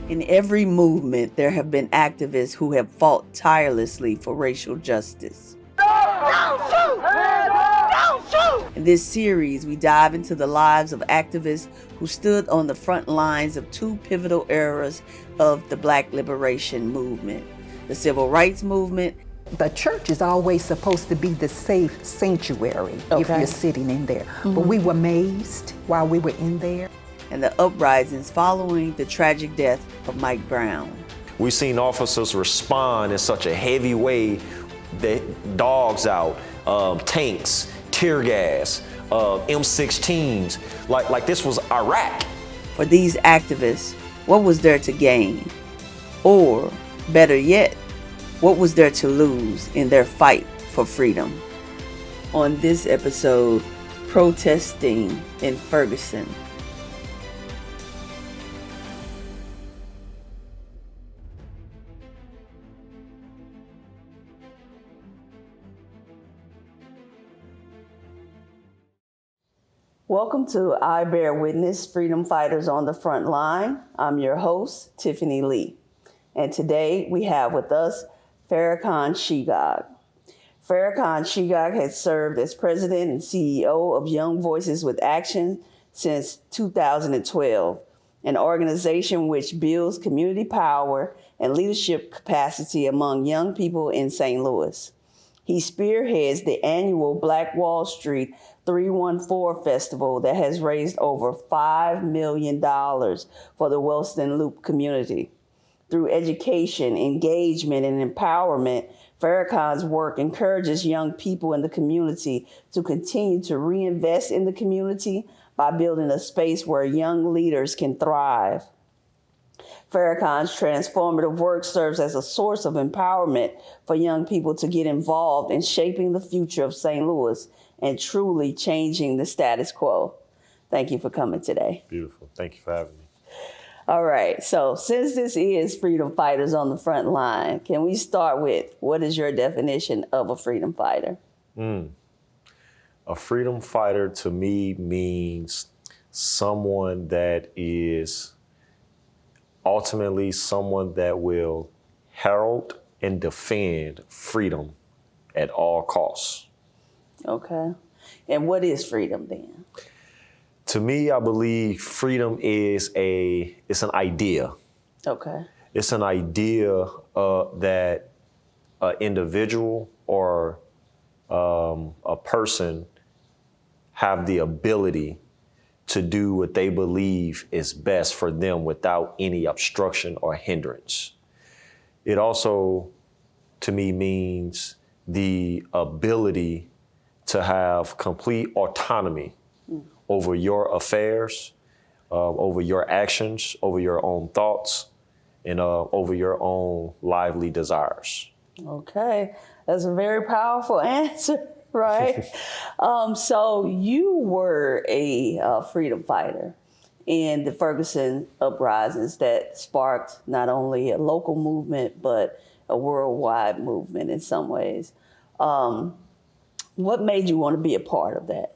In every movement, there have been activists who have fought tirelessly for racial justice. In this series, we dive into the lives of activists who stood on the front lines of two pivotal eras of the Black liberation movement, the Civil Rights Movement. The church is always supposed to be the safe sanctuary if you're sitting in there. But we were amazed while we were in there. And the uprisings following the tragic death of Mike Brown. We've seen officers respond in such a heavy way, that dogs out, tanks, tear gas, M16s, like this was Iraq. For these activists, what was there to gain? Or, better yet, what was there to lose in their fight for freedom? On this episode, Protesting in Ferguson. Welcome to I Bear Witness, Freedom Fighters on the Front Line. I'm your host, Tiffany Lee. And today we have with us Farrakhan Shegog. Farrakhan Shegog has served as president and CEO of Young Voices with Action since 2012, an organization which builds community power and leadership capacity among young people in St. Louis. He spearheads the annual Black Wall Street 314 Festival that has raised over $5 million for the Wellston Loop community. Through education, engagement, and empowerment, Farrakhan's work encourages young people in the community to continue to reinvest in the community by building a space where young leaders can thrive. Farrakhan's transformative work serves as a source of empowerment for young people to get involved in shaping the future of St. Louis and truly changing the status quo. Thank you for coming today. Beautiful. Thank you for having me. All right. So since this is Freedom Fighters on the Front Line, can we start with what is your definition of a freedom fighter? A freedom fighter to me means someone that is ultimately someone that will herald and defend freedom at all costs. Okay. And what is freedom then? To me, I believe freedom is it's an idea. Okay. It's an idea that an individual or a person have the ability to do what they believe is best for them without any obstruction or hindrance. It also, to me, means the ability to have complete autonomy over your affairs, over your actions, over your own thoughts, and over your own lively desires. Okay, that's a very powerful answer, right? So you were a freedom fighter in the Ferguson Uprisings that sparked not only a local movement, but a worldwide movement in some ways. What made you want to be a part of that?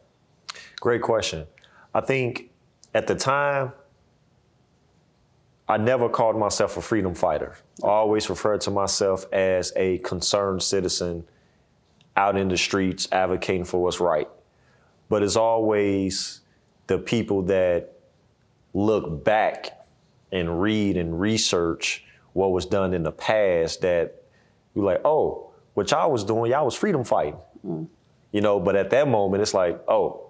Great question. I think at the time, I never called myself a freedom fighter. I always referred to myself as a concerned citizen out in the streets advocating for what's right. But it's always the people that look back and read and research what was done in the past that you're like, oh, what y'all was doing, y'all was freedom fighting. You know, but at that moment, it's like, oh,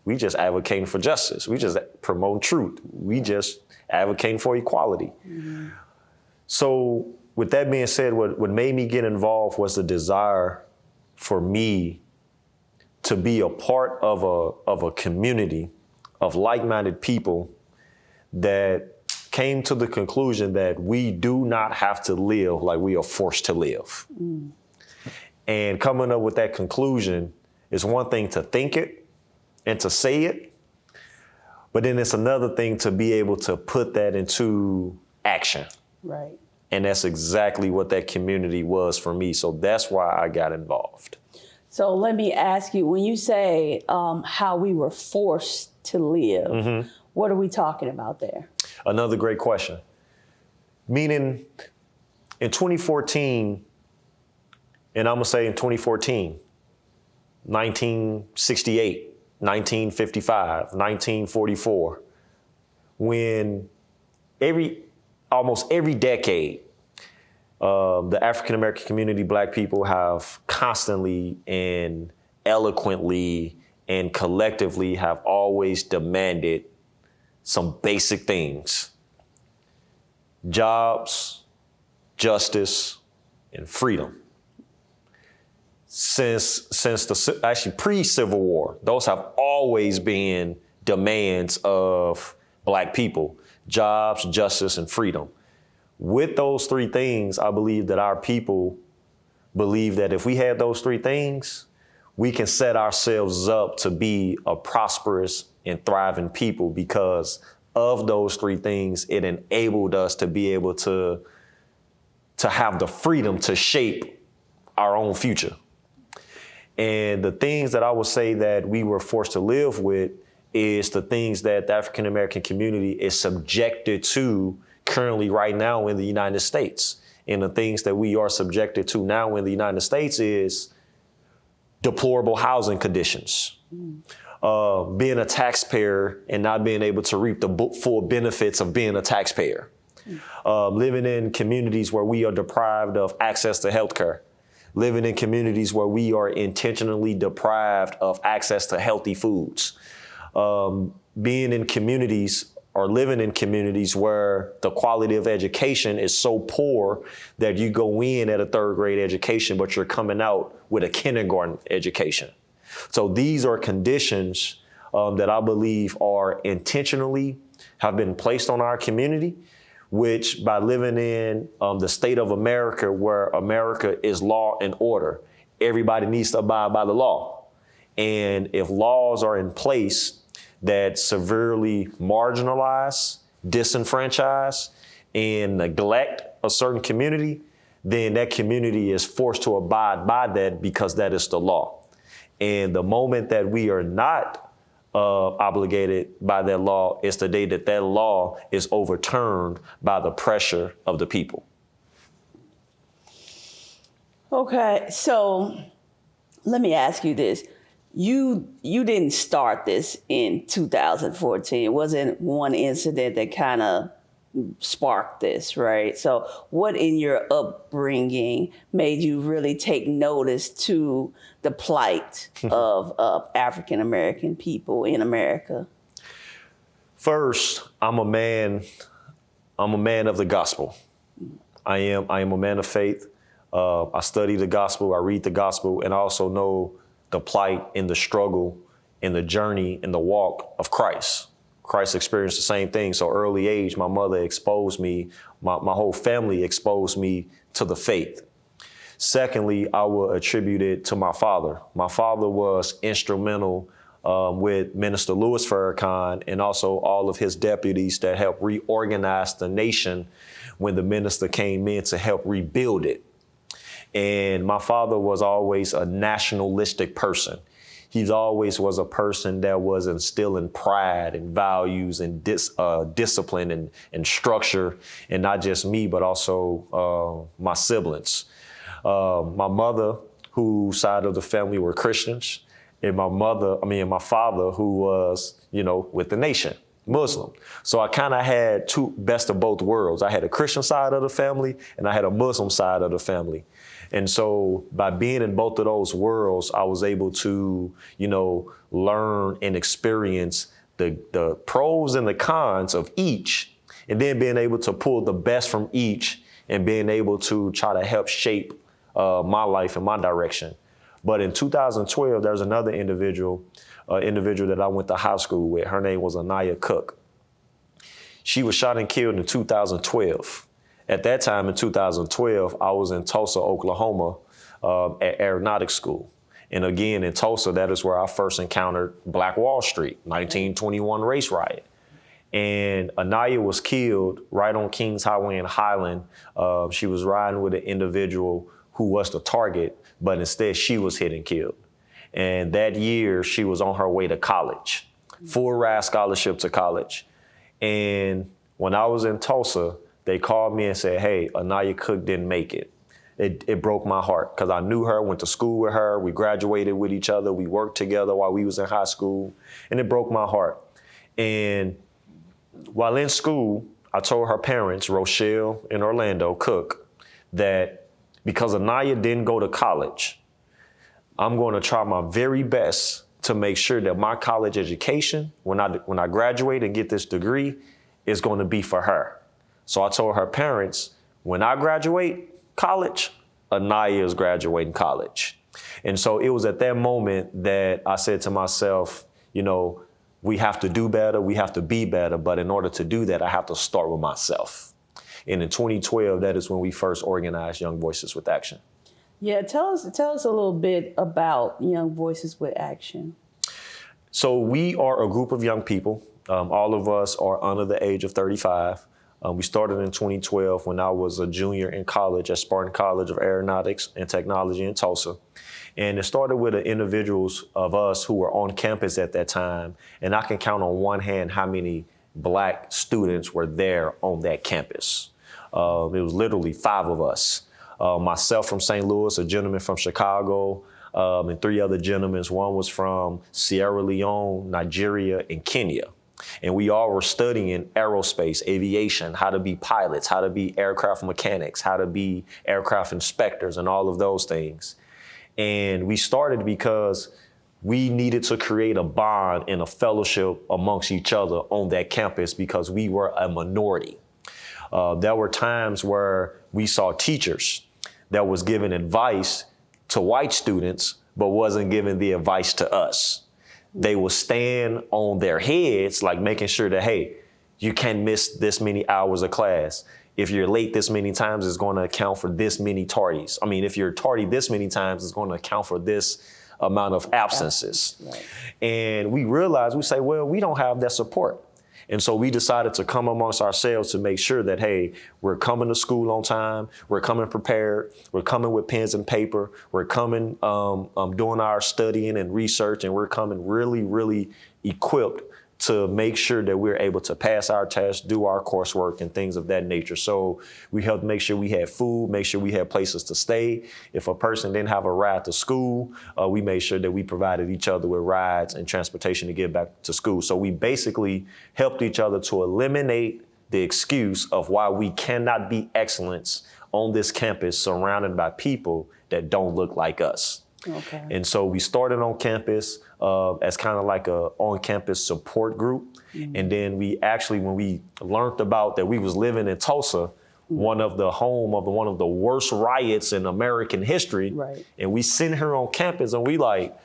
we just advocating for justice. We just promote truth. We just advocating for equality. So with that being said, what made me get involved was the desire for me to be a part of a community of like-minded people that came to the conclusion that we do not have to live like we are forced to live. And coming up with that conclusion is one thing to think it and to say it, but then it's another thing to be able to put that into action. Right. And that's exactly what that community was for me. So that's why I got involved. So let me ask you, when you say how we were forced to live, what are we talking about there? Another great question. Meaning in 2014, and I'm gonna say in 2014, 1968, 1955, 1944, when almost every decade, the African American community, Black people have constantly and eloquently and collectively have always demanded some basic things: jobs, justice, and freedom. Since actually pre-Civil War, those have always been demands of Black people: jobs, justice, and freedom. With those three things, I believe that our people believe that if we had those three things, we can set ourselves up to be a prosperous and thriving people. Because of those three things, it enabled us to be able to have the freedom to shape our own future. And the things that I would say that we were forced to live with is the things that the African American community is subjected to currently right now in the United States. And the things that we are subjected to now in the United States is deplorable housing conditions, being a taxpayer and not being able to reap the full benefits of being a taxpayer, living in communities where we are deprived of access to healthcare, living in communities where we are intentionally deprived of access to healthy foods, being in communities or living in communities where the quality of education is so poor that you go in at a third grade education, but you're coming out with a kindergarten education. So these are conditions that I believe are intentionally have been placed on our community, which by living in the state of America, where America is law and order, everybody needs to abide by the law. And if laws are in place that severely marginalize, disenfranchise, and neglect a certain community, then that community is forced to abide by that because that is the law. And the moment that we are not obligated by that law is the day that that law is overturned by the pressure of the people. Okay, so let me ask you this. You didn't start this in 2014. It wasn't one incident that kind of sparked this, right? So what in your upbringing made you really take notice to the plight of African American people in America? First, I'm a man of the gospel. I am a man of faith. I study the gospel, I read the gospel, and I also know the plight and the struggle and the journey and the walk of Christ. Christ experienced the same thing. So early age, my mother exposed me, my whole family exposed me to the faith. Secondly, I will attribute it to my father. My father was instrumental with Minister Louis Farrakhan and also all of his deputies that helped reorganize the nation when the minister came in to help rebuild it. And my father was always a nationalistic person. He always was a person that was instilling pride and values and discipline and structure, and not just me, but also my siblings. My mother, whose side of the family were Christians, and my father, who was, with the nation, Muslim. So I kind of had two best of both worlds. I had a Christian side of the family and I had a Muslim side of the family. And so by being in both of those worlds, I was able to, learn and experience the pros and the cons of each, and then being able to pull the best from each and being able to try to help shape my life and my direction. But in 2012, there's another individual that I went to high school with. Her name was Anaya Cook. She was shot and killed in 2012. At that time, in 2012, I was in Tulsa, Oklahoma, at aeronautics school. And again, in Tulsa, that is where I first encountered Black Wall Street, 1921 race riot. And Anaya was killed right on Kings Highway in Highland. She was riding with an individual who was the target, but instead she was hit and killed. And that year, she was on her way to college, full ride scholarship to college. And when I was in Tulsa, they called me and said, hey, Anaya Cook didn't make it. It broke my heart because I knew her, went to school with her. We graduated with each other. We worked together while we was in high school, and it broke my heart. And while in school, I told her parents, Rochelle and Orlando Cook, that because Anaya didn't go to college, I'm going to try my very best to make sure that my college education, when I graduate and get this degree, is going to be for her. So I told her parents, when I graduate college, Anaya is graduating college. And so it was at that moment that I said to myself, you know, we have to do better, we have to be better, but in order to do that, I have to start with myself. And in 2012, that is when we first organized Young Voices with Action. Yeah, tell us a little bit about Young Voices with Action. So we are a group of young people. All of us are under the age of 35. We started in 2012 when I was a junior in college at Spartan College of Aeronautics and Technology in Tulsa. And it started with the individuals of us who were on campus at that time. And I can count on one hand how many Black students were there on that campus. It was literally 5 of us. Myself from St. Louis, a gentleman from Chicago, and 3 other gentlemen. One was from Sierra Leone, Nigeria, and Kenya. And we all were studying aerospace, aviation, how to be pilots, how to be aircraft mechanics, how to be aircraft inspectors, and all of those things. And we started because we needed to create a bond and a fellowship amongst each other on that campus because we were a minority. There were times where we saw teachers that was giving advice to white students, but wasn't giving the advice to us. They would stand on their heads, like making sure that, hey, you can't miss this many hours of class. If you're late this many times, it's going to account for this many tardies. I mean, if you're tardy this many times, it's going to account for this amount of absences. Right. And we realized, we say, well, we don't have that support. And so we decided to come amongst ourselves to make sure that, hey, we're coming to school on time, we're coming prepared, we're coming with pens and paper, we're coming doing our studying and research, and we're coming really, really equipped to make sure that we're able to pass our tests, do our coursework, and things of that nature. So we helped make sure we had food, make sure we had places to stay. If a person didn't have a ride to school, we made sure that we provided each other with rides and transportation to get back to school. So we basically helped each other to eliminate the excuse of why we cannot be excellence on this campus surrounded by people that don't look like us. Okay. And so we started on campus as kind of like a on-campus support group. Mm-hmm. And then we actually, when we learned about that we was living in Tulsa, one of the worst riots in American history. Right. And we sitting here on campus and we like,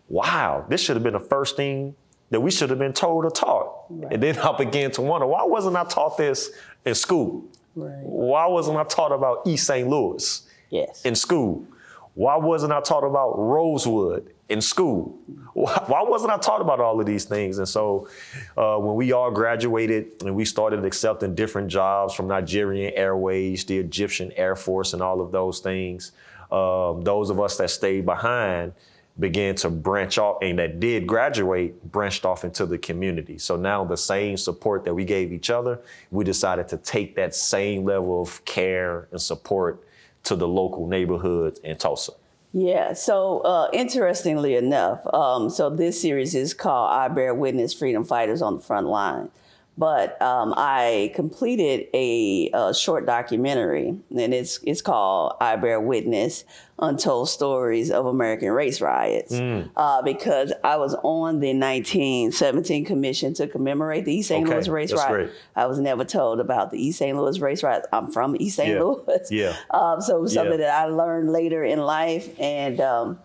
wow, this should have been the first thing that we should have been told or taught. Right. And then I began to wonder, why wasn't I taught this in school? Right. Why wasn't I taught about East St. Louis in school? Why wasn't I taught about Rosewood in school? Why wasn't I taught about all of these things? And so when we all graduated and we started accepting different jobs from Nigerian Airways, the Egyptian Air Force, and all of those things, those of us that stayed behind began to branch off, and that did graduate, branched off into the community. So now the same support that we gave each other, we decided to take that same level of care and support to the local neighborhoods in Tulsa. Yeah, so interestingly enough, so this series is called I Bear Witness, Freedom Fighters on the Front Line. But I completed a short documentary, and it's called I Bear Witness, Untold Stories of American Race Riots, because I was on the 1917 Commission to commemorate the East St. Louis Race Riots. I was never told about the East St. Louis Race Riots. I'm from East St. Louis. Yeah. So it was something that I learned later in life, and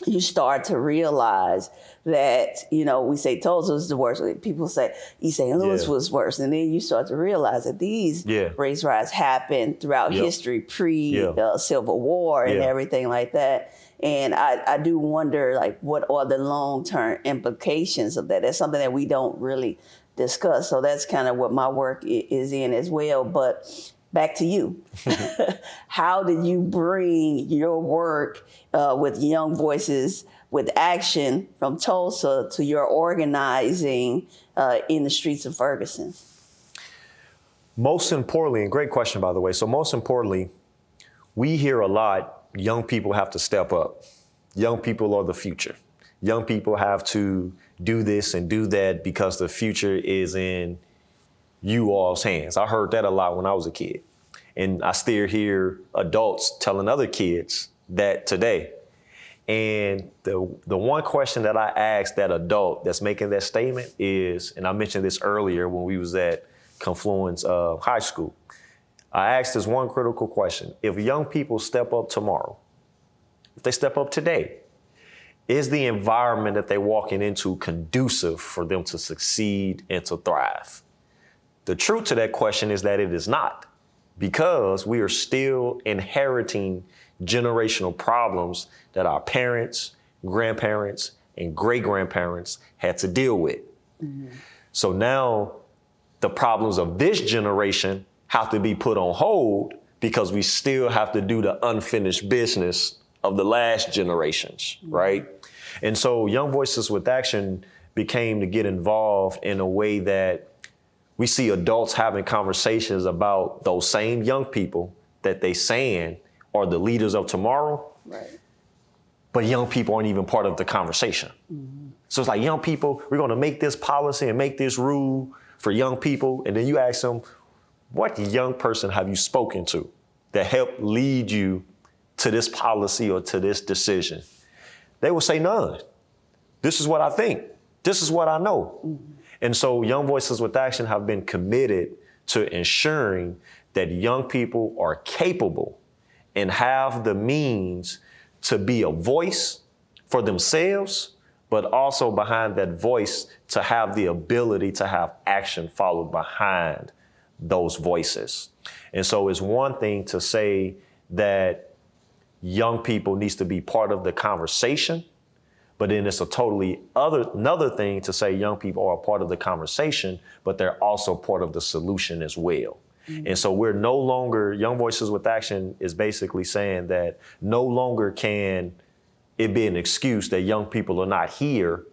you start to realize that, you know, we say Tulsa was the worst. People say East St. Louis was worse. And then you start to realize that these race riots happened throughout history, pre-Civil War and everything like that. And I do wonder, like, what are the long-term implications of that? That's something that we don't really discuss. So that's kind of what my work is in as well. But back to you. How did you bring your work with Young Voices with Action from Tulsa to your organizing in the streets of Ferguson? Most importantly, and great question, by the way. So most importantly, we hear a lot, young people have to step up. Young people are the future. Young people have to do this and do that because the future is in you all's hands. I heard that a lot when I was a kid. And I still hear adults telling other kids that today. And the one question that I asked that adult that's making that statement is, and I mentioned this earlier when we was at Confluence High School, I asked this one critical question. If young people step up tomorrow, if they step up today, is the environment that they're walking into conducive for them to succeed and to thrive? The truth to that question is that it is not, because we are still inheriting generational problems that our parents, grandparents, and great-grandparents had to deal with. Mm-hmm. So now the problems of this generation have to be put on hold because we still have to do the unfinished business of the last generations, mm-hmm. right? And so Young Voices with Action became to get involved in a way that we see adults having conversations about those same young people that they saying are the leaders of tomorrow, right? But young people aren't even part of the conversation. Mm-hmm. So it's like, young people, we're going to make this policy and make this rule for young people. And then you ask them, what young person have you spoken to that helped lead you to this policy or to this decision? They will say none. This is what I think. This is what I know. Mm-hmm. And so Young Voices with Action have been committed to ensuring that young people are capable and have the means to be a voice for themselves, but also behind that voice to have the ability to have action followed behind those voices. And so it's one thing to say that young people needs to be part of the conversation, but then it's another thing to say young people are a part of the conversation, but they're also part of the solution as well. Mm-hmm. And so we're no longer, Young Voices with Action is basically saying that no longer can it be an excuse that young people are not here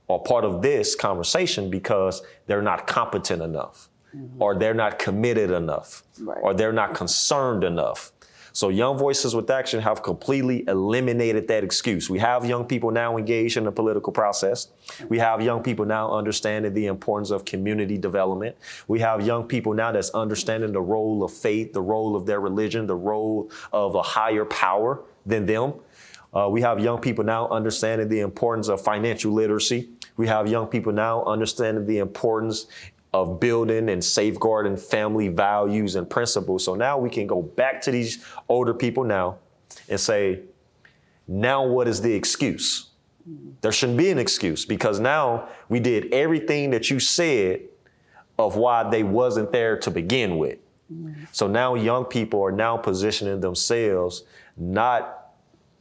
or part of this conversation because they're not competent enough, mm-hmm. or they're not committed enough, right. or they're not concerned enough. So Young Voices with Action have completely eliminated that excuse. We have young people now engaged in the political process. We have young people now understanding the importance of community development. We have young people now that's understanding the role of faith, the role of their religion, the role of a higher power than them. We have young people now understanding the importance of financial literacy. We have young people now understanding the importance of building and safeguarding family values and principles. So now we can go back to these older people now and say, now what is the excuse? There shouldn't be an excuse, because now we did everything that you said of why they wasn't there to begin with. Mm-hmm. So now young people are now positioning themselves not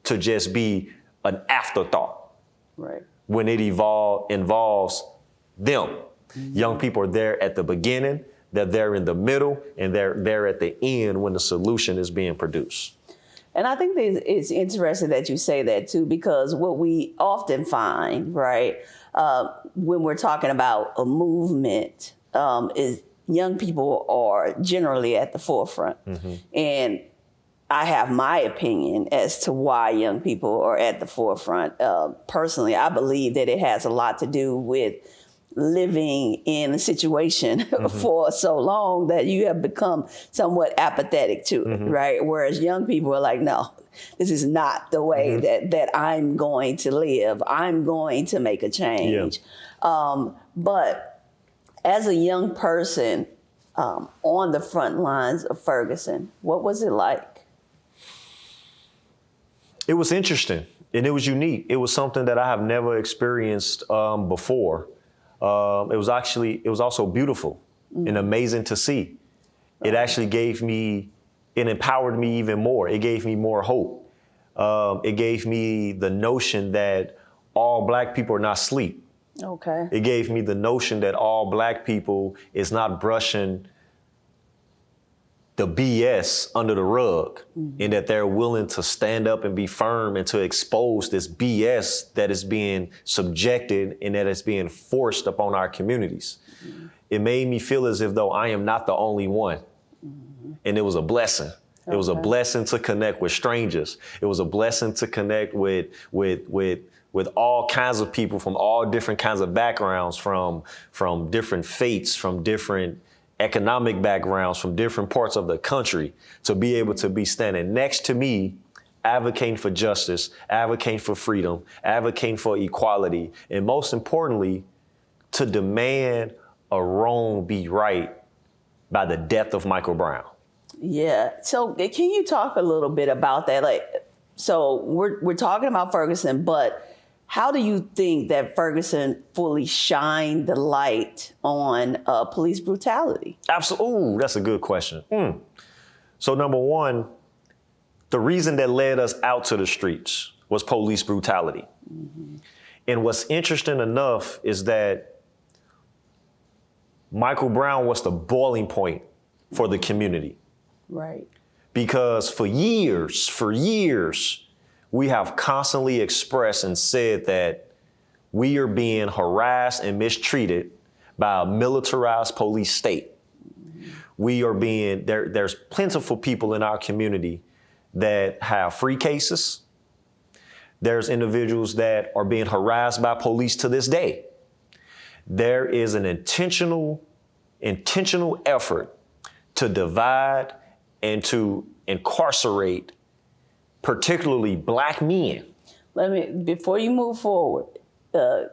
to just be an afterthought, right, when it involves them. Mm-hmm. Young people are there at the beginning, they're there in the middle, and they're there at the end when the solution is being produced. And I think it's interesting that you say that too, because what we often find, right, when we're talking about a movement, is young people are generally at the forefront. Mm-hmm. And I have my opinion as to why young people are at the forefront. Personally, I believe that it has a lot to do with living in a situation mm-hmm. for so long that you have become somewhat apathetic to it, mm-hmm. right? Whereas young people are like, no, this is not the way mm-hmm. that I'm going to live. I'm going to make a change. Yeah. But as a young person on the front lines of Ferguson, what was it like? It was interesting and it was unique. It was something that I have never experienced before. It was also beautiful mm-hmm. and amazing to see. It actually it empowered me even more. It gave me more hope. It gave me the notion that all Black people are not asleep. Okay. It gave me the notion that all Black people is not brushing the BS under the rug, mm-hmm. and that they're willing to stand up and be firm and to expose this BS that is being subjected and that is being forced upon our communities. Mm-hmm. it made me feel as if though I am not the only one. And it was a blessing. It was a blessing to connect with strangers. It was a blessing to connect with all kinds of people from all different kinds of backgrounds, from different faiths, from different economic backgrounds, from different parts of the country, to be able to be standing next to me, advocating for justice, advocating for freedom, advocating for equality, and most importantly, to demand a wrong be right by the death of Michael Brown. Yeah. So can you talk a little bit about that? Like, so we're talking about Ferguson, but how do you think that Ferguson fully shined the light on police brutality? Absolutely. Ooh, that's a good question. So number one, the reason that led us out to the streets was police brutality. And what's interesting enough is that Michael Brown was the boiling point for the community. Right. Because for years, we have constantly expressed and said that we are being harassed and mistreated by a militarized police state. We are being, there's plentiful people in our community that have free cases. There's individuals that are being harassed by police to this day. There is an intentional effort to divide and to incarcerate particularly Black men. Before you move forward,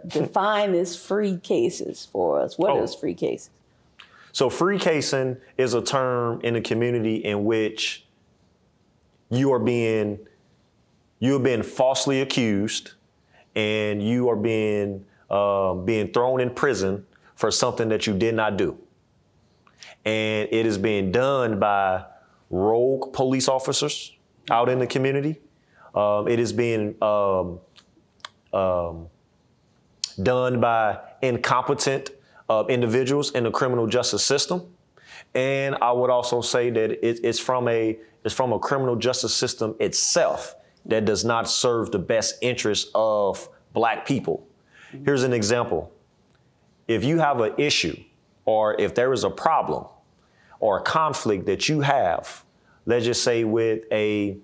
define this free cases for us. What is free cases? So free casing is a term in the community in which you are being falsely accused and you are being thrown in prison for something that you did not do. And it is being done by rogue police officers out in the community. It is being done by incompetent individuals in the criminal justice system. And I would also say that it's from a criminal justice system itself that does not serve the best interest of Black people. Here's an example. If you have an issue or if there is a problem or a conflict that you have, let's just say with a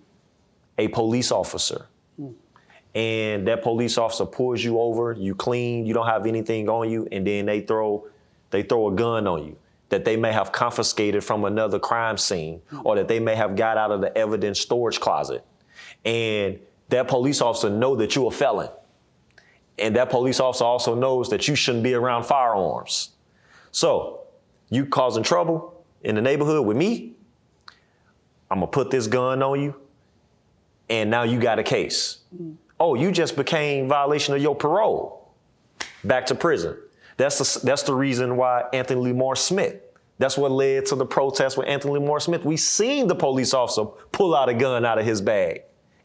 police officer, and that police officer pulls you over, you clean, you don't have anything on you, and then they throw a gun on you that they may have confiscated from another crime scene or that they may have got out of the evidence storage closet. And that police officer know that you're a felon. And that police officer also knows that you shouldn't be around firearms. So you causing trouble in the neighborhood with me, I'm gonna put this gun on you, and now you got a case. Oh, you just became violation of your parole. Back to prison. That's the reason why Anthony Lamar Smith, that's what led to the protest with Anthony Lamar Smith. We seen the police officer pull out a gun out of his bag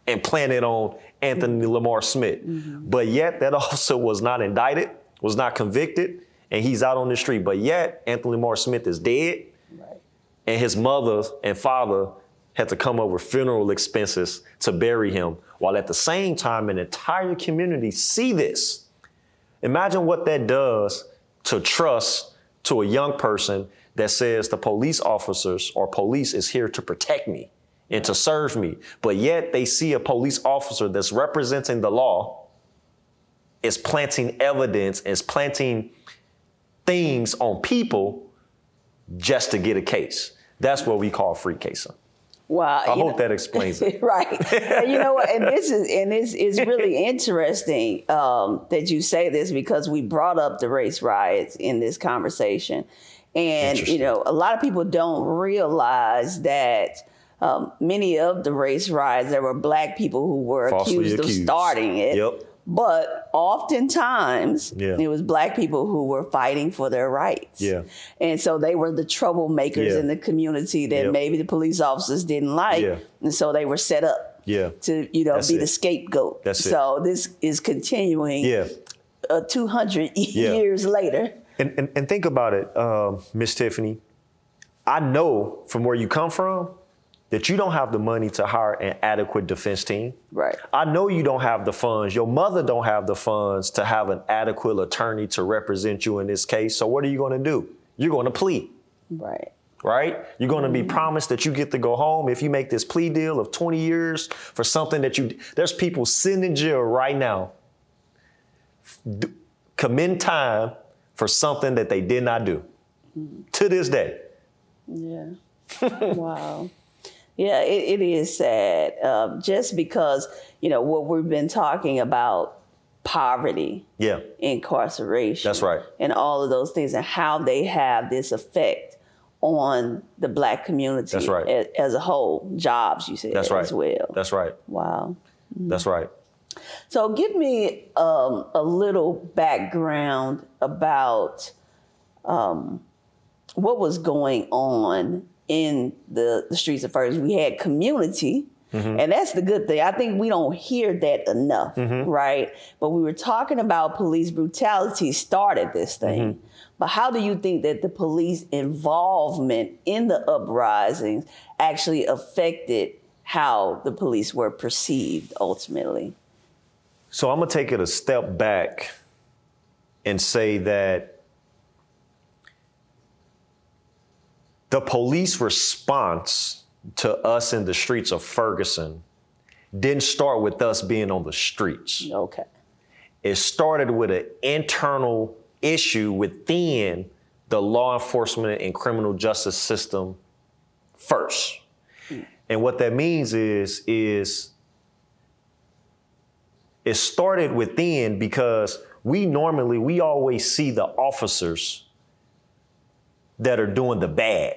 and plant it on Anthony Lamar Smith. But yet that officer was not indicted, was not convicted, and he's out on the street. But yet Anthony Lamar Smith is dead. And his mother and father had to come up with funeral expenses to bury him, while at the same time an entire community see this. Imagine what that does to trust to a young person that says the police officers or police is here to protect me and to serve me. But yet they see a police officer that's representing the law, is planting evidence, is planting things on people just to get a case. That's what we call free casing. Wow. I hope that explains it. Right. And you know what? And this is really interesting that you say this, because we brought up the race riots in this conversation. And, you know, a lot of people don't realize that many of the race riots, there were Black people who were accused of starting it. But oftentimes, it was Black people who were fighting for their rights. And so they were the troublemakers in the community that maybe the police officers didn't like. And so they were set up to, you know, be the scapegoat. So this is continuing 200 years later. And think about it, Miss Tiffany. I know from where you come from that you don't have the money to hire an adequate defense team. I know you don't have the funds. Your mother don't have the funds to have an adequate attorney to represent you in this case. So what are you going to do? you're going to plead. Right. Right? You're going to be promised that you get to go home if you make this plea deal of 20 years for something that there's people sitting in jail right now committing time for something that they did not do to this day. Yeah. Wow. Yeah, it is sad. Just because, what we've been talking about, poverty, incarceration. That's right. And all of those things and how they have this effect on the Black community. That's right. As a whole. Jobs, you said, That's right. as well. That's right. Wow. That's right. So give me a little background about what was going on in the streets of Ferguson. We had community, and that's the good thing. I think we don't hear that enough, right? But we were talking about police brutality started this thing. But how do you think that the police involvement in the uprisings actually affected how the police were perceived ultimately? So I'm going to take it a step back and say that the police response to us in the streets of Ferguson didn't start with us being on the streets. Okay. It started with an internal issue within the law enforcement and criminal justice system first. And what that means is it started within because we always see the officers that are doing the bad.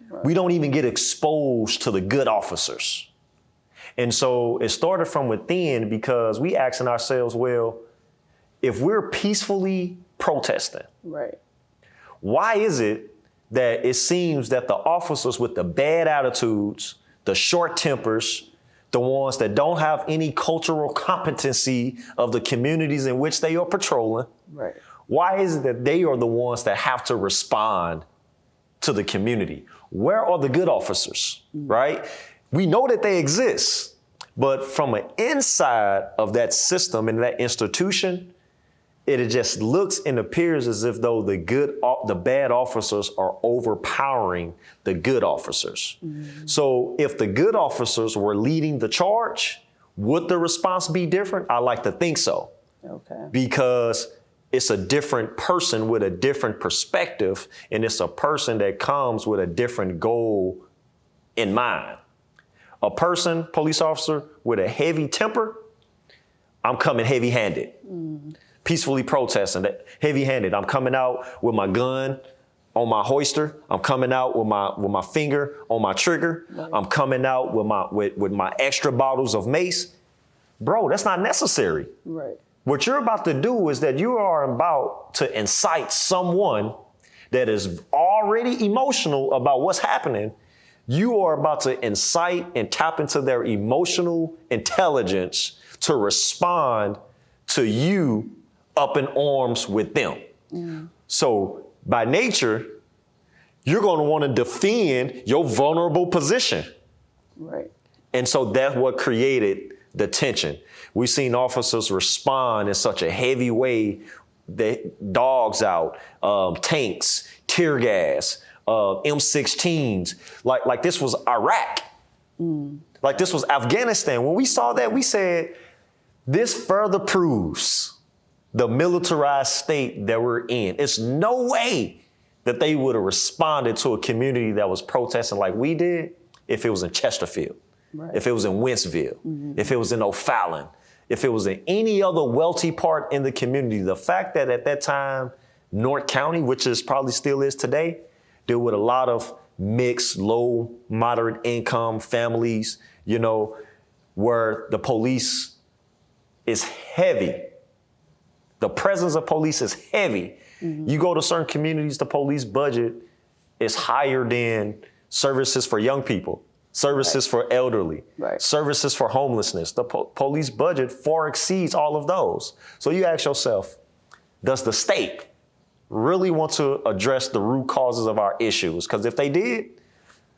Right. We don't even get exposed to the good officers. And so it started from within because we asking ourselves, well, if we're peacefully protesting, right, why is it that it seems that the officers with the bad attitudes, the short tempers, the ones that don't have any cultural competency of the communities in which they are patrolling, right, why is it that they are the ones that have to respond to the community? Where are the good officers, right? We know that they exist, but from an inside of that system and that institution, it just looks and appears as if though the bad officers are overpowering the good officers. So if the good officers were leading the charge, would the response be different? I like to think so. Okay. Because it's a different person with a different perspective, and it's a person that comes with a different goal in mind. A person, police officer, with a heavy temper, I'm coming heavy-handed. Peacefully protesting, heavy-handed. I'm coming out with my gun on my hoister. I'm coming out with my finger on my trigger. Right. I'm coming out with my extra bottles of mace. Bro, that's not necessary. Right. What you're about to do is that you are about to incite someone that is already emotional about what's happening. You are about to incite and tap into their emotional intelligence to respond to you up in arms with them. So by nature, you're going to want to defend your vulnerable position. Right. And so that's what created the tension. We've seen officers respond in such a heavy way, dogs out, tanks, tear gas, M16s, like this was Iraq, like this was Afghanistan. When we saw that, we said, this further proves the militarized state that we're in. It's no way that they would have responded to a community that was protesting like we did if it was in Chesterfield, right, if it was in Wentzville, if it was in O'Fallon, if it was in any other wealthy part in the community. The fact that at that time, North County, which is probably still is today, there were a lot of mixed, low, moderate income families, where the police is heavy. The presence of police is heavy. You go to certain communities, the police budget is higher than services for young people, services for elderly, services for homelessness. The police budget far exceeds all of those. So you ask yourself, does the state really want to address the root causes of our issues? Because if they did,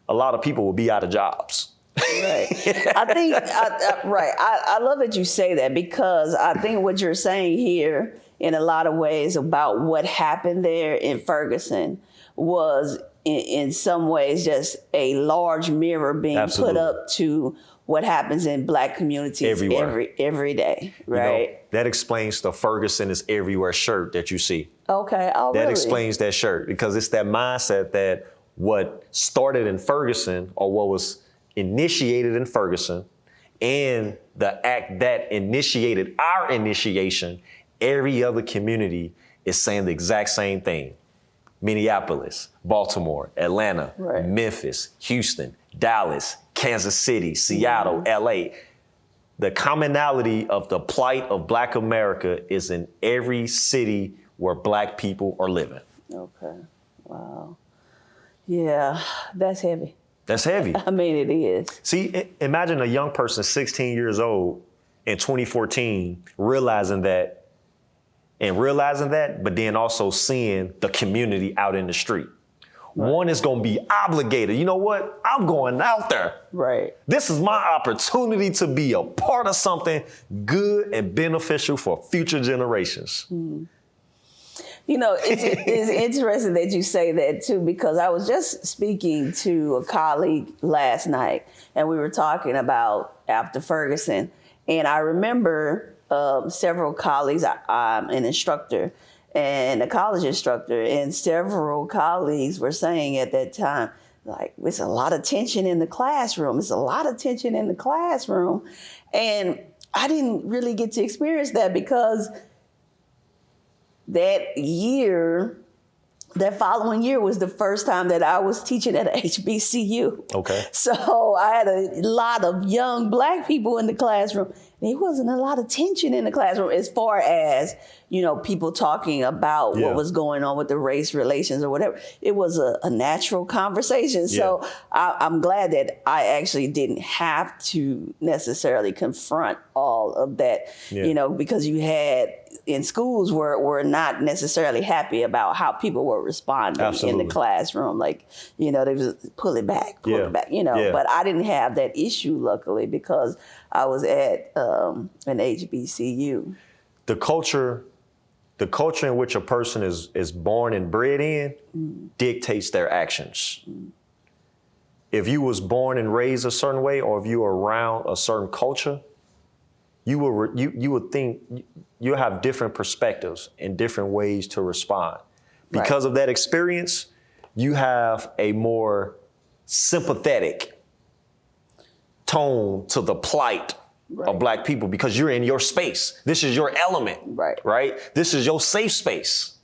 a lot of people would be out of jobs. Right. I think, I love that you say that, because I think what you're saying here in a lot of ways about what happened there in Ferguson was in some ways just a large mirror being put up to what happens in Black communities every day, right? You know, that explains the Ferguson is everywhere shirt that you see. Okay, oh, that really? explains that shirt, because it's that mindset that what started in Ferguson, or what was initiated in Ferguson, and the act that initiated our initiation, every other community is saying the exact same thing. Minneapolis, Baltimore, Atlanta, right. Memphis, Houston, Dallas, Kansas City, Seattle, LA. The commonality of the plight of Black America is in every city where Black people are living. Okay, wow. Yeah, that's heavy. That's heavy. I mean, it is. See, imagine a young person, 16 years old in 2014, realizing that, but then also seeing the community out in the street. Right. One is going to be obligated. You know what? I'm going out there. Right. This is my opportunity to be a part of something good and beneficial for future generations. Mm. You know, it's interesting that you say that too, because I was just speaking to a colleague last night, and we were talking about after Ferguson, and I remember several colleagues. I'm an instructor and a college instructor, and several colleagues were saying at that time, like, it's a lot of tension in the classroom. It's a lot of tension in the classroom. And I didn't really get to experience that because that following year was the first time that I was teaching at a HBCU. Okay. So I had a lot of young Black people in the classroom. There wasn't a lot of tension in the classroom as far as, you know, people talking about what was going on with the race relations or whatever. It was a natural conversation. Yeah. So I'm glad that I actually didn't have to necessarily confront all of that, you know, because you had in schools were not necessarily happy about how people were responding in the classroom. Like, you know, they just pull it back, you know. But I didn't have that issue, luckily, because I was at an HBCU. The culture in which a person is born and bred in dictates their actions. If you was born and raised a certain way, or if you were around a certain culture, you would think you have different perspectives and different ways to respond. Because of that experience, you have a more sympathetic tone to the plight of Black people, because you're in your space. This is your element, right? This is your safe space.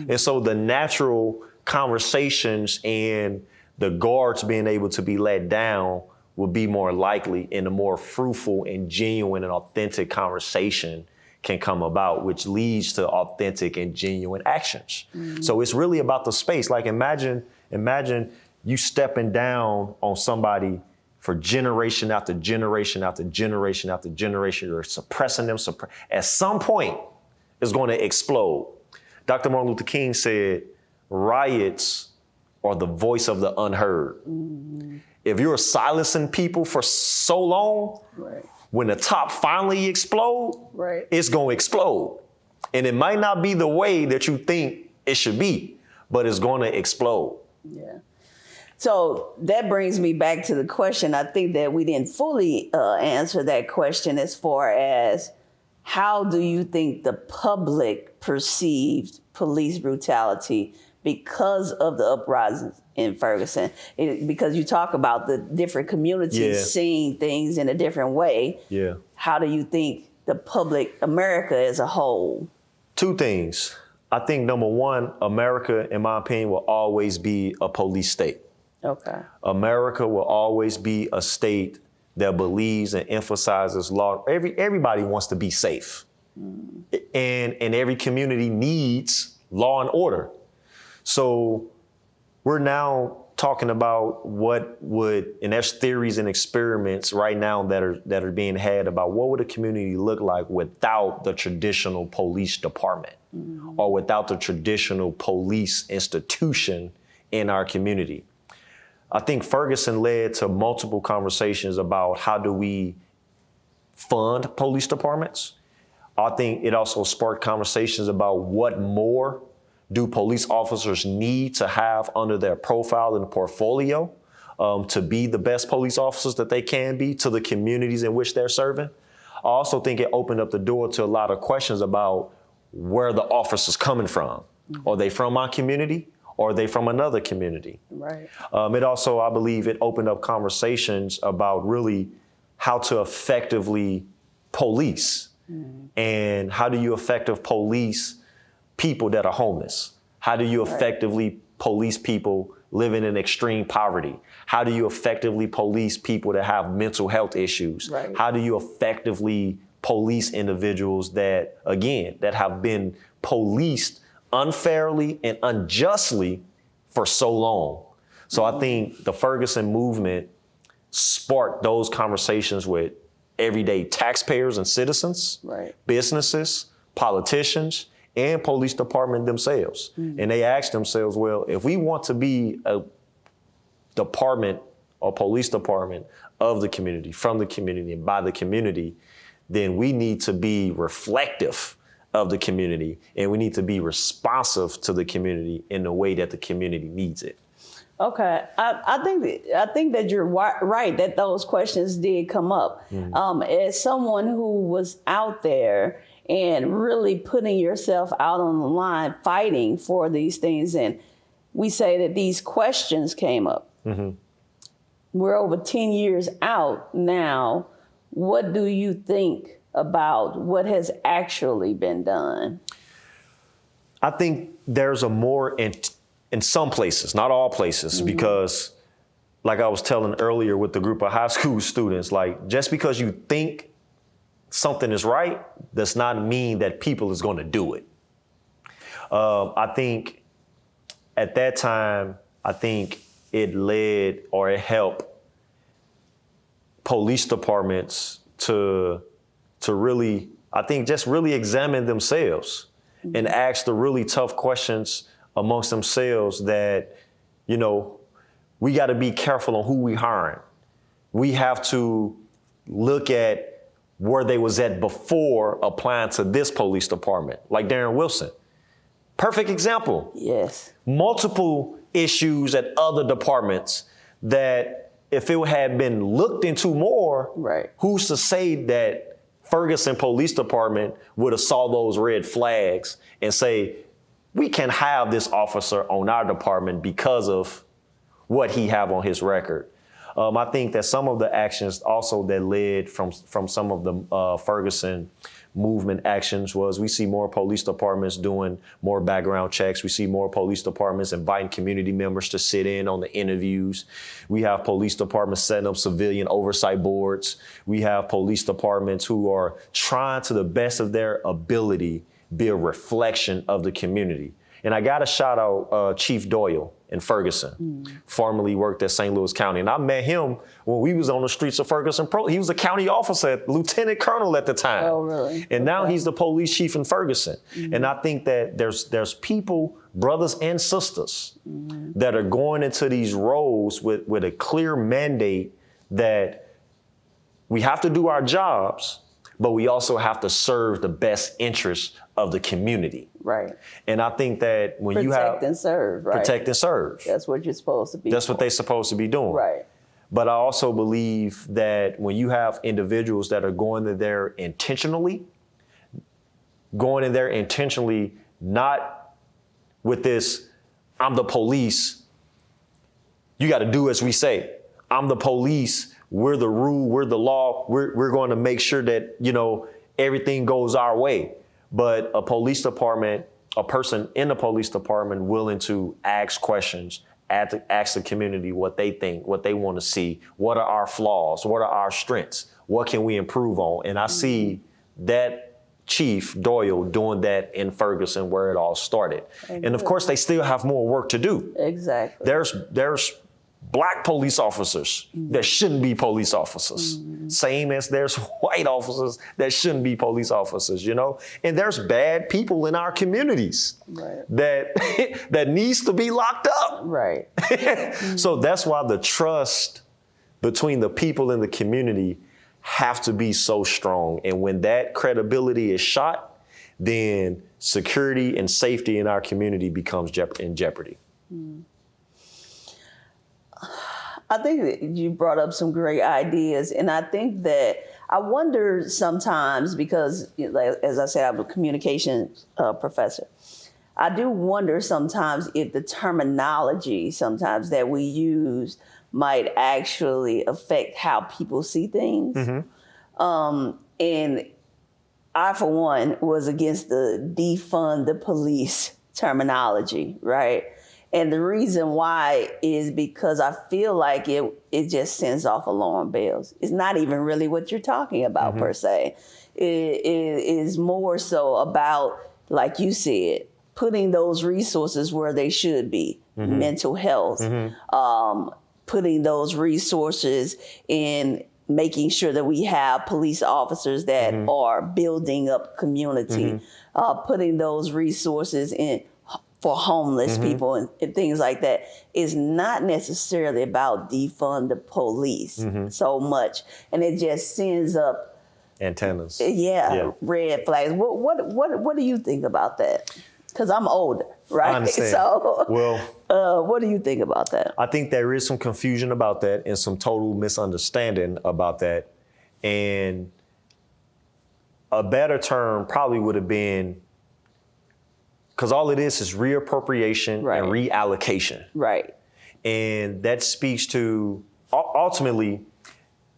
And so the natural conversations and the guards being able to be let down will be more likely, and a more fruitful and genuine and authentic conversation can come about, which leads to authentic and genuine actions. So it's really about the space. Like, imagine you stepping down on somebody for generation after generation after generation after generation. You're suppressing them. At some point, it's going to explode. Dr. Martin Luther King said, riots are the voice of the unheard. If you're silencing people for so long, when the top finally explode, it's going to explode. And it might not be the way that you think it should be, but it's going to explode. Yeah. So that brings me back to the question. I think that we didn't fully answer that question as far as how do you think the public perceived police brutality because of the uprisings in Ferguson? Because you talk about the different communities seeing things in a different way. Yeah. How do you think the public, America as a whole? Two things. I think number one, America, in my opinion, will always be a police state. Okay. America will always be a state that believes and emphasizes law. Everybody wants to be safe. And every community needs law and order. So we're now talking about what would, and there's theories and experiments right now that are being had about what would a community look like without the traditional police department or without the traditional police institution in our community. I think Ferguson led to multiple conversations about how do we fund police departments. I think it also sparked conversations about what more do police officers need to have under their profile and portfolio to be the best police officers that they can be to the communities in which they're serving. I also think it opened up the door to a lot of questions about where the officers coming from. Mm-hmm. Are they from my community or are they from another community? Right. It also, I believe, it opened up conversations about really how to effectively police. Mm-hmm. And how do you effectively police people that are homeless? How do you effectively police people living in extreme poverty? How do you effectively police people that have mental health issues? Right. How do you effectively police individuals that, again, that have been policed unfairly and unjustly for so long? So I think the Ferguson movement sparked those conversations with everyday taxpayers and citizens, businesses, politicians, and police department themselves. Mm-hmm. And they asked themselves, well, if we want to be a department or police department of the community, from the community, and by the community, then we need to be reflective of the community, and we need to be responsive to the community in the way that the community needs it. Okay, I think that you're right that those questions did come up. Mm-hmm. As someone who was out there and really putting yourself out on the line, fighting for these things, and we say that these questions came up. Mm-hmm. We're over 10 years out now. What do you think about what has actually been done? I think there's a more in some places, not all places, mm-hmm. because like I was telling earlier with the group of high school students, like just because you think something is right does not mean that people is going to do it. I think at that time, I think it led or it helped police departments to really, I think, just really examine themselves mm-hmm. and ask the really tough questions amongst themselves that, you know, we got to be careful on who we hiring. We have to look at where they was at before applying to this police department, like Darren Wilson. Perfect example. Yes. Multiple issues at other departments that if it had been looked into more, who's to say that Ferguson Police Department would have saw those red flags and say, we can have this officer on our department because of what he have on his record. I think that some of the actions also that led from some of the Ferguson movement actions was we see more police departments doing more background checks. We see more police departments inviting community members to sit in on the interviews. We have police departments setting up civilian oversight boards. We have police departments who are trying to the best of their ability be a reflection of the community. And I got to shout out Chief Doyle in Ferguson, formerly worked at St. Louis County. And I met him when we was on the streets of Ferguson. He was a county officer, lieutenant colonel at the time. Oh, really? And now he's the police chief in Ferguson. Mm-hmm. And I think that there's people, brothers and sisters, that are going into these roles with a clear mandate that we have to do our jobs, but we also have to serve the best interests of the community. Right. And I think that when you have... Protect and serve, right? Protect and serve. That's what you're supposed to be That's what they're supposed to be doing. Right. But I also believe that when you have individuals that are going in there intentionally, not with this, I'm the police, you got to do as we say. I'm the police, we're the rule, we're the law, we're going to make sure that, you know, everything goes our way. But a police department, a person in the police department willing to ask questions, ask the community what they think, what they want to see, what are our flaws, what are our strengths, what can we improve on? And I see that Chief Doyle doing that in Ferguson where it all started. And of course, they still have more work to do. Exactly. There's Black police officers that shouldn't be police officers. Same as there's white officers that shouldn't be police officers, you know? And there's bad people in our communities that needs to be locked up. Right. So that's why the trust between the people in the community have to be so strong. And when that credibility is shot, then security and safety in our community becomes in jeopardy. I think that you brought up some great ideas. And I think that I wonder sometimes, because as I said, I'm a communication professor. I do wonder sometimes if the terminology sometimes that we use might actually affect how people see things. And I, for one, was against the defund the police terminology, right? And the reason why is because I feel like it just sends off alarm bells. It's not even really what you're talking about per se. It is more so about, like you said, putting those resources where they should be, mental health, putting those resources in making sure that we have police officers that are building up community, putting those resources in for homeless people and things like that. Is not necessarily about defund the police so much. And it just sends up antennas. Red flags. What do you think about that? Because I'm older, right? I understand. So, well, what do you think about that? I think there is some confusion about that and some total misunderstanding about that. And a better term probably would have been, because all it is reappropriation and reallocation. Right. And that speaks to, ultimately,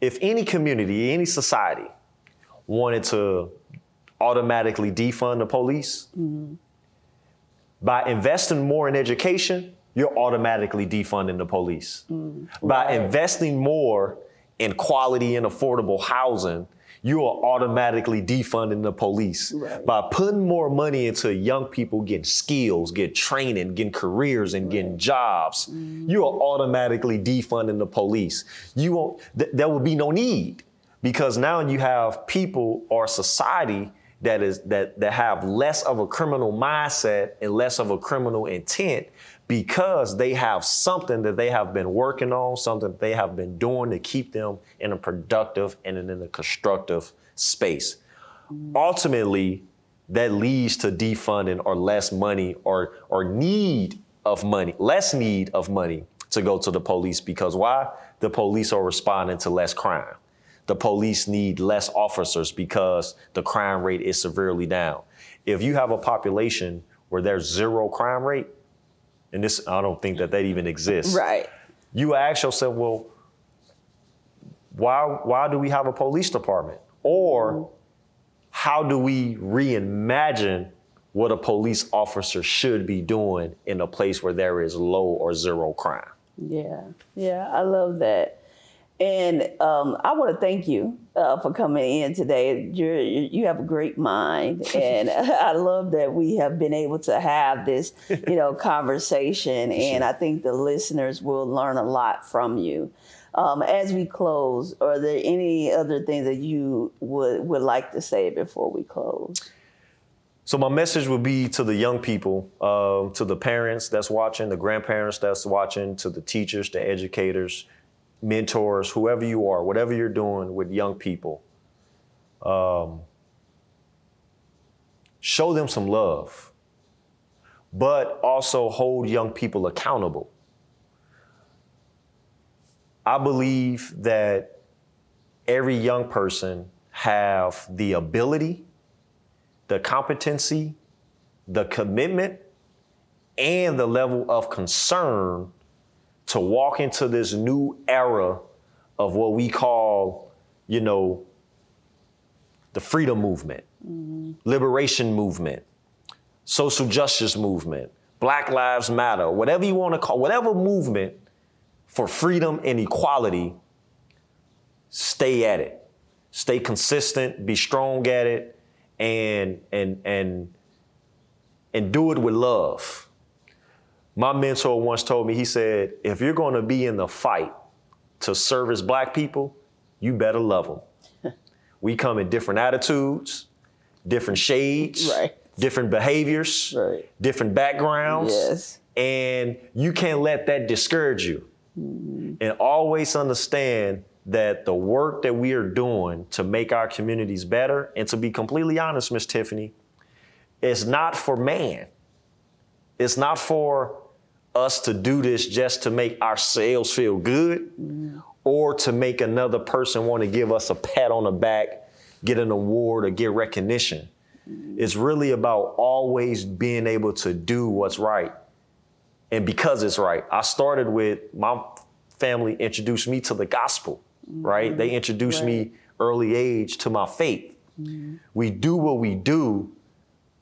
if any community, any society wanted to automatically defund the police, by investing more in education, you're automatically defunding the police. By investing more in quality and affordable housing, you are automatically defunding the police. By putting more money into young people getting skills, getting training, getting careers, and getting jobs, you are automatically defunding the police. You won't. There will be no need, because now you have people or society that have less of a criminal mindset and less of a criminal intent, because they have something that they have been working on, something that they have been doing to keep them in a productive and in a constructive space. Ultimately, that leads to defunding or less money or need of money, less need of money to go to the police. Because why? The police are responding to less crime. The police need less officers because the crime rate is severely down. If you have a population where there's zero crime rate, and this, I don't think that even exists. Right. You ask yourself, well, why do we have a police department? Or how do we reimagine what a police officer should be doing in a place where there is low or zero crime? Yeah, I love that. And I want to thank you for coming in today. You have a great mind, and I love that we have been able to have this, conversation. And I think the listeners will learn a lot from you. As we close, are there any other things that you would like to say before we close? So my message would be to the young people, to the parents that's watching, the grandparents that's watching, to the teachers, the educators, mentors, whoever you are, whatever you're doing with young people, show them some love, but also hold young people accountable. I believe that every young person have the ability, the competency, the commitment, and the level of concern to walk into this new era of what we call, the freedom movement, liberation movement, social justice movement, Black Lives Matter, whatever you want to call, whatever movement for freedom and equality, stay at it. Stay consistent, be strong at it, and do it with love. My mentor once told me, he said, if you're going to be in the fight to service Black people, you better love them. We come in different attitudes, different shades, different behaviors, different backgrounds. Yes. And you can't let that discourage you. And always understand that the work that we are doing to make our communities better, and to be completely honest, Miss Tiffany, it's not for man. It's not for us to do this just to make ourselves feel good or to make another person want to give us a pat on the back, get an award, or get recognition. It's really about always being able to do what's right. And because it's right, I started with my family introduced me to the gospel, right? They introduced me early age to my faith. We do what we do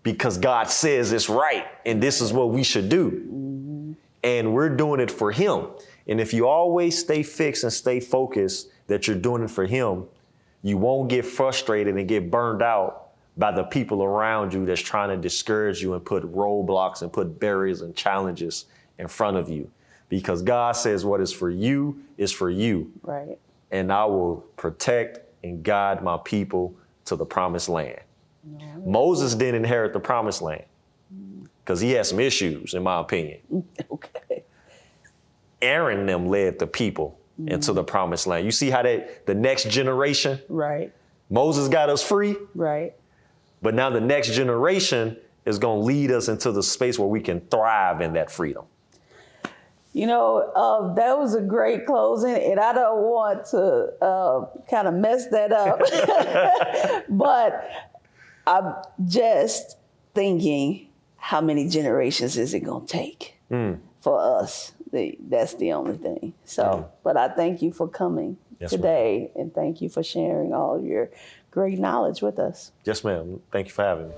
because God says it's right and this is what we should do. And we're doing it for him. And if you always stay fixed and stay focused that you're doing it for him, you won't get frustrated and get burned out by the people around you that's trying to discourage you and put roadblocks and put barriers and challenges in front of you. Because God says what is for you is for you. Right. And I will protect and guide my people to the promised land. Moses didn't inherit the promised land because he had some issues, in my opinion. Okay. Aaron and them led the people into the promised land. You see how the next generation, right? Moses got us free, right? But now the next generation is going to lead us into the space where we can thrive in that freedom. You know, that was a great closing, and I don't want to kind of mess that up, but I'm just thinking, how many generations is it going to take for us? That's the only thing. So, but I thank you for coming today, and thank you for sharing all your great knowledge with us. Yes, ma'am. Thank you for having me.